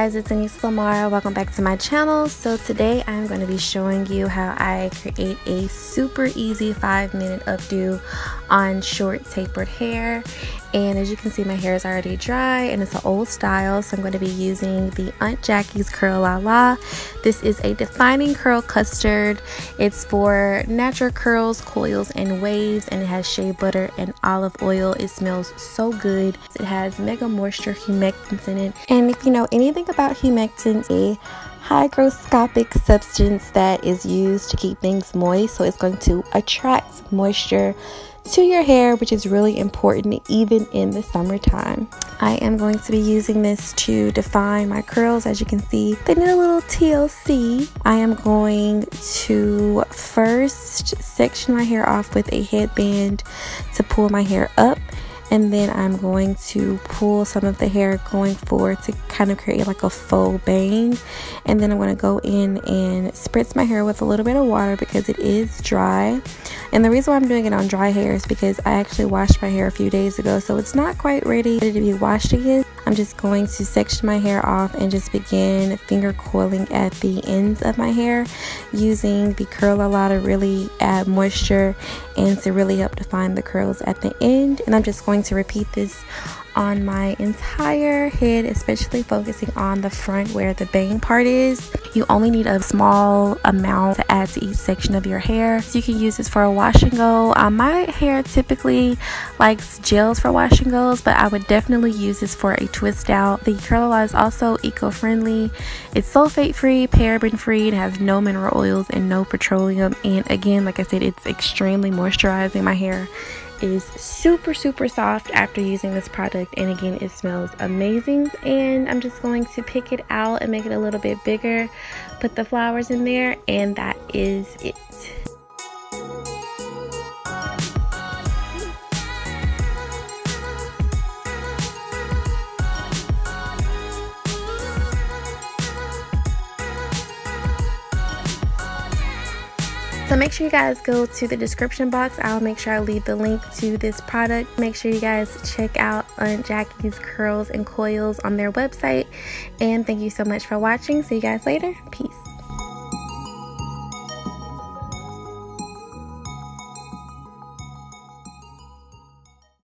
guys, it's Anissa Lamar. Welcome back to my channel. So today I'm going to be showing you how I create a super easy 5-minute updo on short tapered hair. And as you can see, my hair is already dry and it's an old style, so I'm going to be using the Aunt Jackie's Curl La La. This is a defining curl custard. It's for natural curls, coils, and waves, and it has shea butter and olive oil. It smells so good. It has mega moisture humectants in it, and if you know anything about humectants, a hygroscopic substance that is used to keep things moist, so it's going to attract moisture to your hair, which is really important even in the summertime. I am going to be using this to define my curls. As you can see, they need a little TLC. I am going to first section my hair off with a headband to pull my hair up, and then I'm going to pull some of the hair going forward to kind of create like a faux bang. And then I'm going to go in and spritz my hair with a little bit of water because it is dry. And the reason why I'm doing it on dry hair is because I actually washed my hair a few days ago, so it's not quite ready to be washed again. I'm just going to section my hair off and just begin finger coiling at the ends of my hair, using the Curl La La to really add moisture and to really help define the curls at the end. And I'm just going to repeat this on my entire head, especially focusing on the front where the bang part is. You only need a small amount to add to each section of your hair, so you can use this for a wash and go. My hair typically likes gels for wash and goes, but I would definitely use this for a twist out. The Curl La La is also eco-friendly. It's sulfate free, paraben free, it has no mineral oils and no petroleum, and again, like I said, it's extremely moisturizing. My hair is super soft after using this product, and again, it smells amazing. And I'm just going to pick it out and make it a little bit bigger, put the flowers in there, and that is it. So make sure you guys go to the description box. I'll make sure I leave the link to this product. Make sure you guys check out Aunt Jackie's Curls and Coils on their website. And thank you so much for watching. See you guys later. Peace.